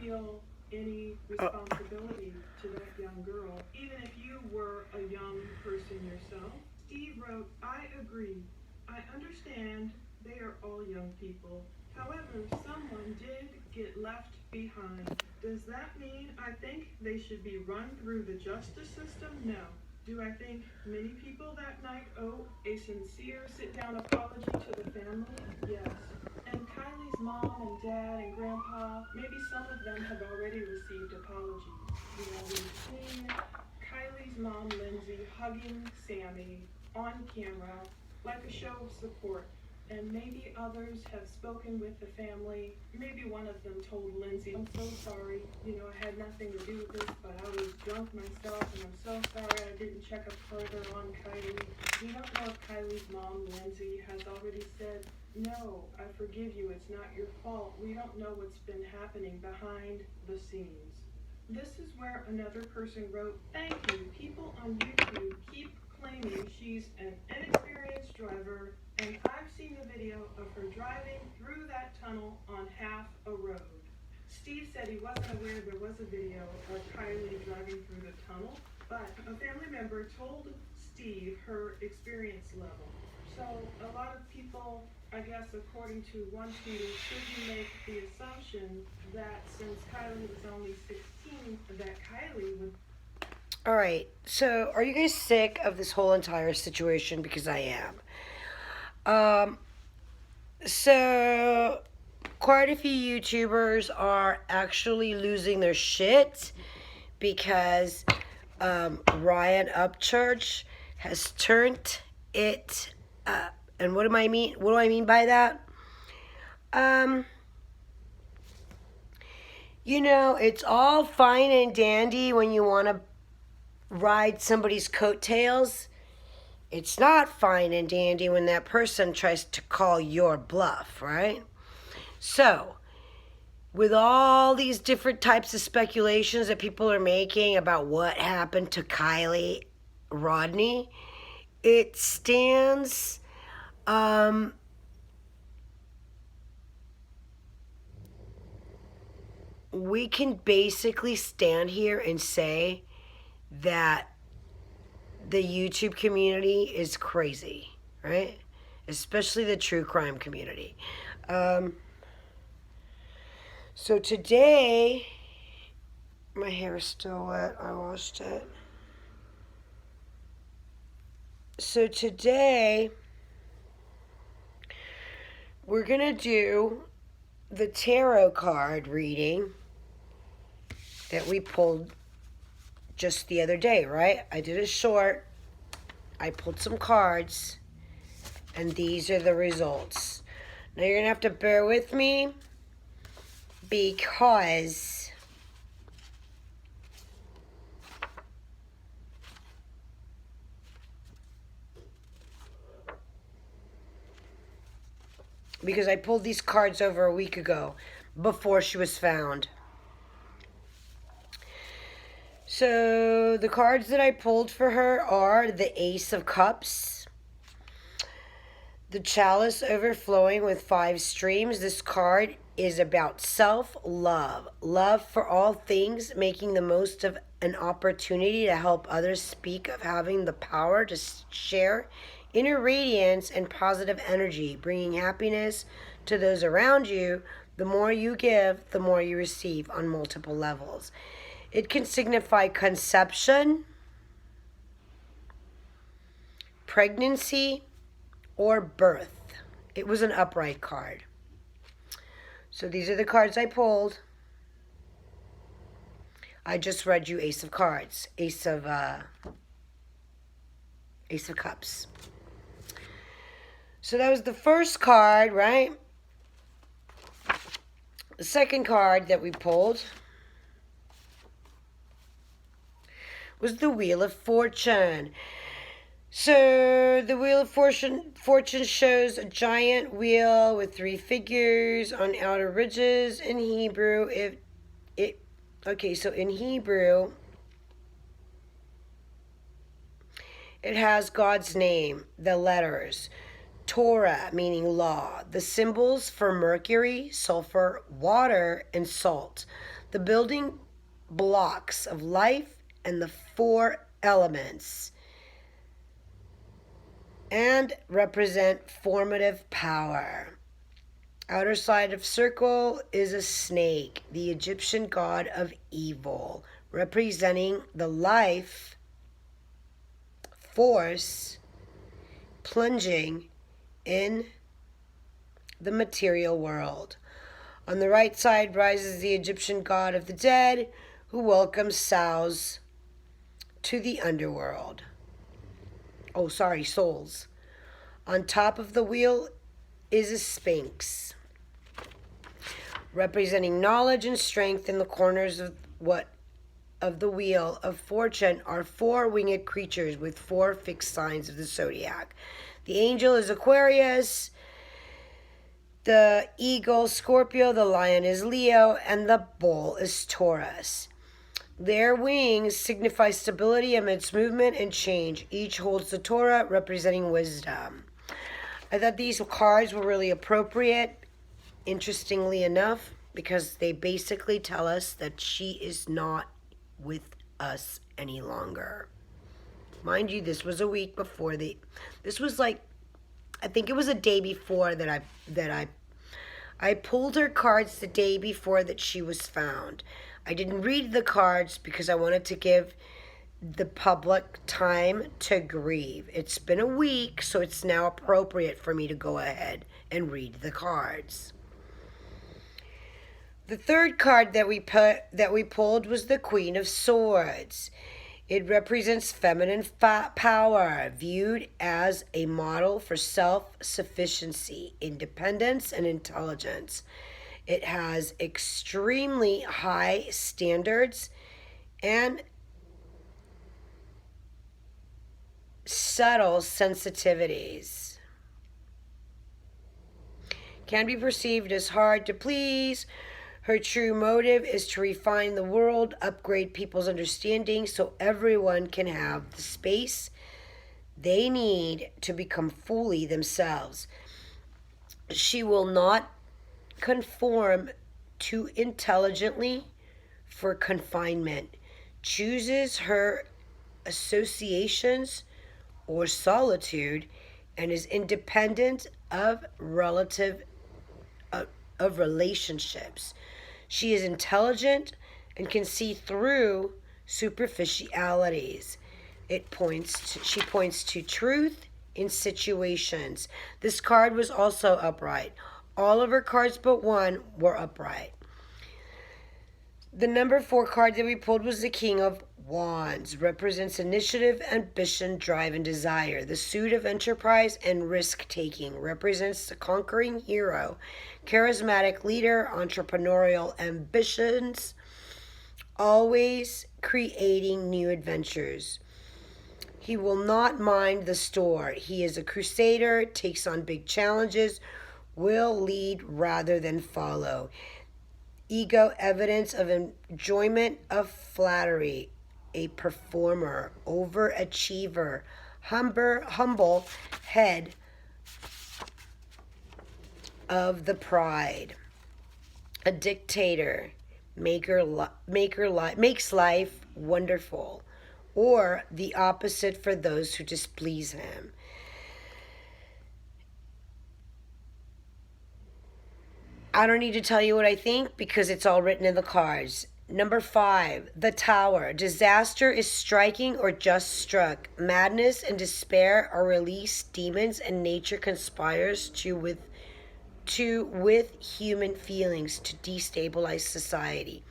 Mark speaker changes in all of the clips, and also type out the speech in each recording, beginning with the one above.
Speaker 1: feel any responsibility to that young girl, even if you were a young person yourself. Steve wrote, I agree. I understand they are all young people. However, someone did get left behind. Does that mean I think they should be run through the justice system? No. Do I think many people that night owe a sincere sit-down apology to the family? Yes. And Kylie's mom and dad and grandpa, maybe some of them have already received apologies. We've seen Kylie's mom, Lindsay, hugging Sammy on camera like a show of support. And maybe others have spoken with the family. Maybe one of them told Lindsay, I'm so sorry, I had nothing to do with this, but I was drunk myself, and I'm so sorry I didn't check up further on Kylie. We don't know if Kylie's mom, Lindsay, has already said, no, I forgive you, it's not your fault. We don't know what's been happening behind the scenes. This is where another person wrote, thank you, people on YouTube keep claiming she's an inexperienced driver, and I've seen the video of her driving through that tunnel on half a road. Steve said he wasn't aware there was a video of Kylie driving through the tunnel, but a family member told Steve her experience level. So a lot of people, I guess, according to one tweeter, shouldn't make the assumption that since Kylie was only 16, that Kylie would.
Speaker 2: All right, so are you guys sick of this whole entire situation? Because I am. So quite a few YouTubers are actually losing their shit because Ryan Upchurch has turned it up. And what do I mean by that? It's all fine and dandy when you want to ride somebody's coattails. It's not fine and dandy when that person tries to call your bluff, right? So, with all these different types of speculations that people are making about what happened to Keily Rodni, it stands we can basically stand here and say that the YouTube community is crazy, right? Especially the true crime community. So today, my hair is still wet. I washed it. So today, we're going to do the tarot card reading that we pulled just the other day, right? I did a short. I pulled some cards, and these are the results. Now you're gonna have to bear with me because I pulled these cards over a week ago before she was found. So the cards that I pulled for her are the Ace of Cups, the Chalice overflowing with 5 streams. This card is about self-love, love for all things, making the most of an opportunity to help others, speak of having the power to share inner radiance and positive energy, bringing happiness to those around you. The more you give, the more you receive on multiple levels. It can signify conception, pregnancy, or birth. It was an upright card. So these are the cards I pulled. I just read you Ace of Cards, Ace of Cups. So that was the first card, right? The second card that we pulled was the Wheel of Fortune. So the Wheel of Fortune shows a giant wheel with 3 figures on outer ridges. In Hebrew, in Hebrew, it has God's name, the letters Torah, meaning law. The symbols for mercury, sulfur, water, and salt. The building blocks of life and the four elements. And represent formative power. Outer side of circle is a snake, the Egyptian god of evil, representing the life force plunging in the material world. On the right side rises the Egyptian god of the dead, who welcomes souls to the underworld. Souls. On top of the wheel is a sphinx, representing knowledge and strength. In the corners of the wheel of fortune are four winged creatures with four fixed signs of the zodiac. The angel is Aquarius, the eagle Scorpio, the lion is Leo, and the bull is Taurus. Their wings signify stability amidst movement and change. Each holds the Torah, representing wisdom. I thought these cards were really appropriate, interestingly enough, because they basically tell us that she is not with us any longer. Mind you, this was a week before this was like, I think it was a day before that I pulled her cards the day before that she was found. I didn't read the cards because I wanted to give the public time to grieve. It's been a week, so it's now appropriate for me to go ahead and read the cards. The third card that we pulled was the Queen of Swords. It represents feminine power, viewed as a model for self-sufficiency, independence, and intelligence. It has extremely high standards and subtle sensitivities. Can be perceived as hard to please. Her true motive is to refine the world, upgrade people's understanding so everyone can have the space they need to become fully themselves. She will not conform too intelligently for confinement, chooses her associations or solitude, and is independent of relationships. She is intelligent and can see through superficialities. She points to truth in situations. This card was also upright. All of her cards but one were upright. The number 4 card that we pulled was the King of Wands. Represents initiative, ambition, drive, and desire. The suit of enterprise and risk-taking. Represents the conquering hero, charismatic leader, entrepreneurial ambitions, always creating new adventures. He will not mind the store. He is a crusader, takes on big challenges, will lead rather than follow. Ego, evidence of enjoyment of flattery. A performer, overachiever, humble head of the pride. A dictator, makes life wonderful, or the opposite for those who displease him. I don't need to tell you what I think because it's all written in the cards. Number 5, the Tower. Disaster is striking or just struck. Madness and despair are released. Demons and nature conspires with human feelings to destabilize society.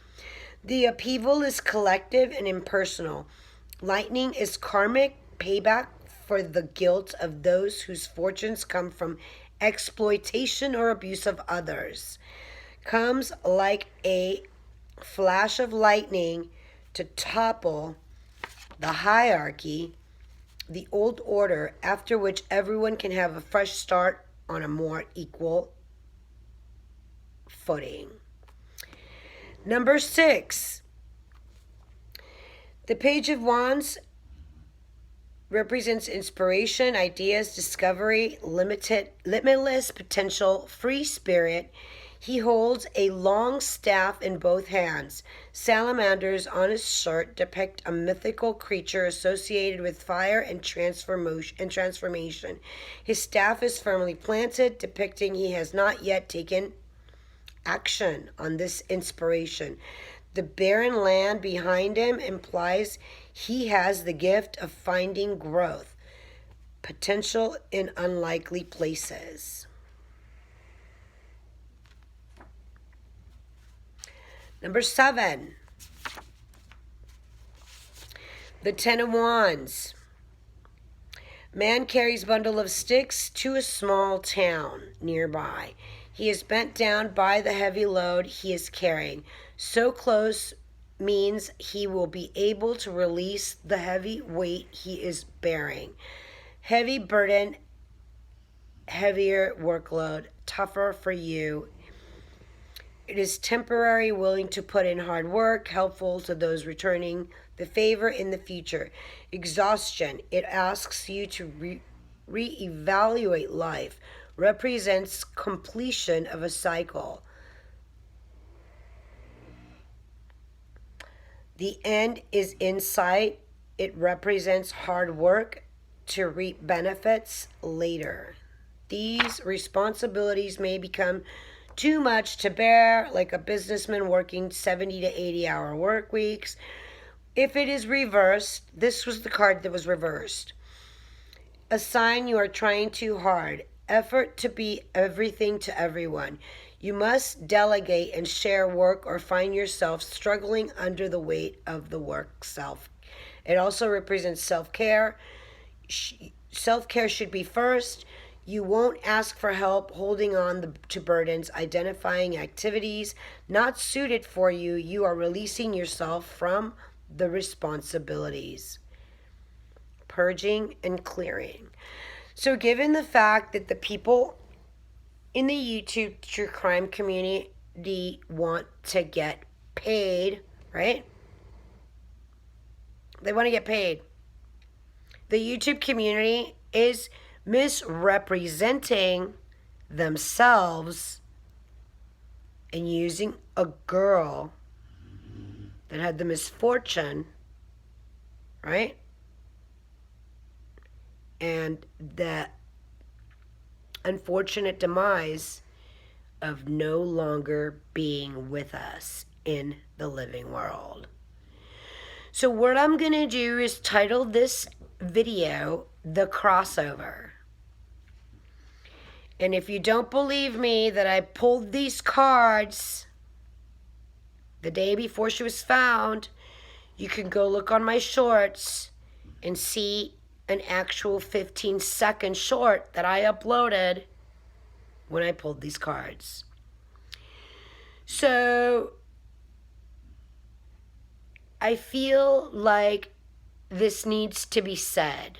Speaker 2: The upheaval is collective and impersonal. Lightning is karmic payback for the guilt of those whose fortunes come from exploitation or abuse of others. Comes like a flash of lightning to topple the hierarchy, the old order, after which everyone can have a fresh start on a more equal footing. Number 6, the Page of Wands represents inspiration, ideas, discovery, limitless potential, free spirit. He holds a long staff in both hands. Salamanders on his shirt depict a mythical creature associated with fire and transformation. His staff is firmly planted, depicting he has not yet taken action on this inspiration. The barren land behind him implies he has the gift of finding growth, potential in unlikely places. Number 7, the Ten of Wands. Man carries bundle of sticks to a small town nearby. He is bent down by the heavy load he is carrying. So close means he will be able to release the heavy weight he is bearing. Heavy burden, heavier workload, tougher for you. It is temporary, willing to put in hard work, helpful to those returning the favor in the future. Exhaustion, it asks you to reevaluate life, represents completion of a cycle. The end is in sight. It represents hard work to reap benefits later. These responsibilities may become too much to bear, like a businessman working 70 to 80-hour work weeks. If it is reversed, this was the card that was reversed. A sign you are trying too hard. Effort to be everything to everyone. You must delegate and share work or find yourself struggling under the weight of the work self. It also represents self-care. Self-care should be first. You won't ask for help holding on to burdens, identifying activities not suited for you. You are releasing yourself from the responsibilities. Purging and clearing. So given the fact that the people in the YouTube true crime community want to get paid, right? They want to get paid. The YouTube community is misrepresenting themselves and using a girl that had the misfortune, right? And the unfortunate demise of no longer being with us in the living world. So what I'm going to do is title this video The Crossover. And if you don't believe me that I pulled these cards the day before she was found, you can go look on my shorts and see an actual 15-second short that I uploaded when I pulled these cards. So I feel like this needs to be said.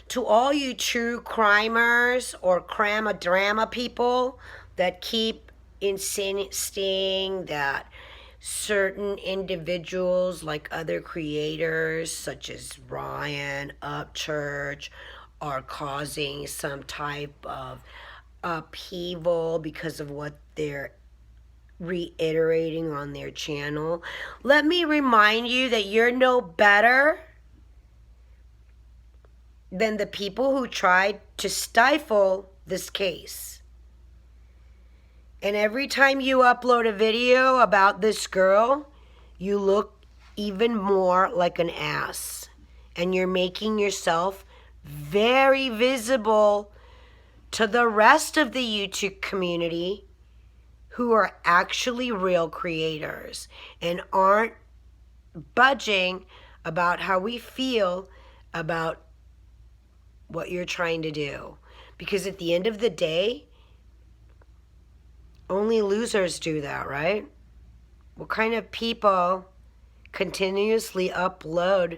Speaker 2: To all you true crimers or CRAMA drama people that keep insisting that certain individuals, like other creators such as Ryan Upchurch, are causing some type of upheaval because of what they're reiterating on their channel. Let me remind you that you're no better than the people who tried to stifle this case. And every time you upload a video about this girl, you look even more like an ass. And you're making yourself very visible to the rest of the YouTube community who are actually real creators and aren't budging about how we feel about what you're trying to do. Because at the end of the day, only losers do that, right? What kind of people continuously upload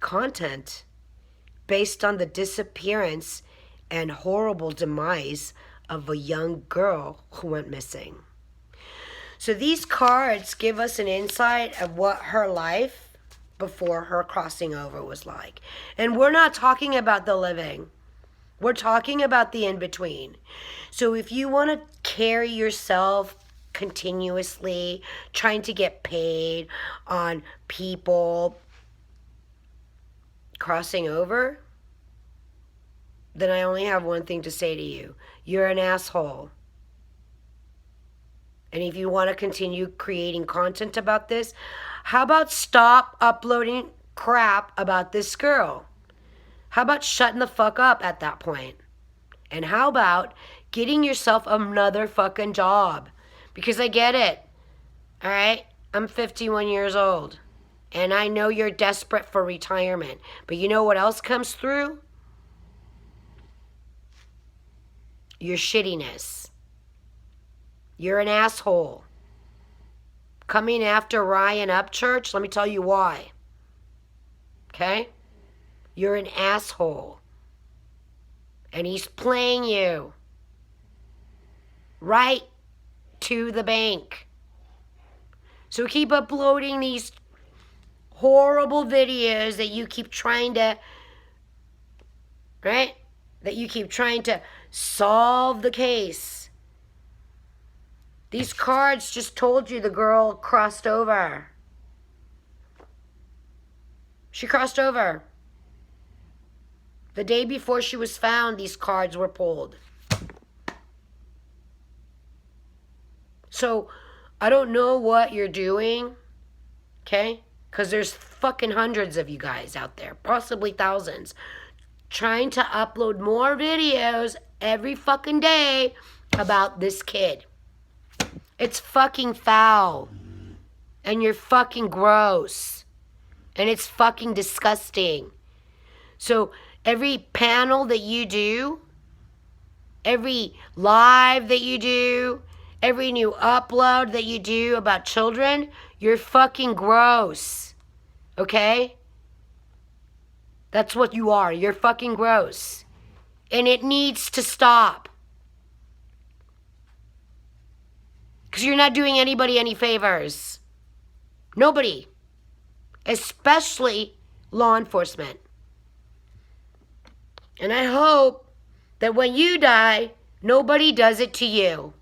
Speaker 2: content based on the disappearance and horrible demise of a young girl who went missing? So these cards give us an insight of what her life before her crossing over was like. And we're not talking about the living. We're talking about the in-between. So if you want to carry yourself continuously, trying to get paid on people crossing over, then I only have one thing to say to you. You're an asshole. And if you want to continue creating content about this, how about stop uploading crap about this girl? How about shutting the fuck up at that point? And how about getting yourself another fucking job? Because I get it. All right? I'm 51 years old. And I know you're desperate for retirement. But you know what else comes through? Your shittiness. You're an asshole. Coming after Ryan Upchurch, let me tell you why. Okay? You're an asshole. And he's playing you right to the bank. So keep uploading these horrible videos that you keep trying to, right? That you keep trying to solve the case. These cards just told you the girl crossed over. She crossed over. The day before she was found, these cards were pulled. So, I don't know what you're doing, okay? Because there's fucking hundreds of you guys out there, possibly thousands, trying to upload more videos every fucking day about this kid. It's fucking foul. And you're fucking gross. And it's fucking disgusting. So every panel that you do, every live that you do, every new upload that you do about children, you're fucking gross. Okay? That's what you are. You're fucking gross. And it needs to stop. Because you're not doing anybody any favors. Nobody. Especially law enforcement. And I hope that when you die, nobody does it to you.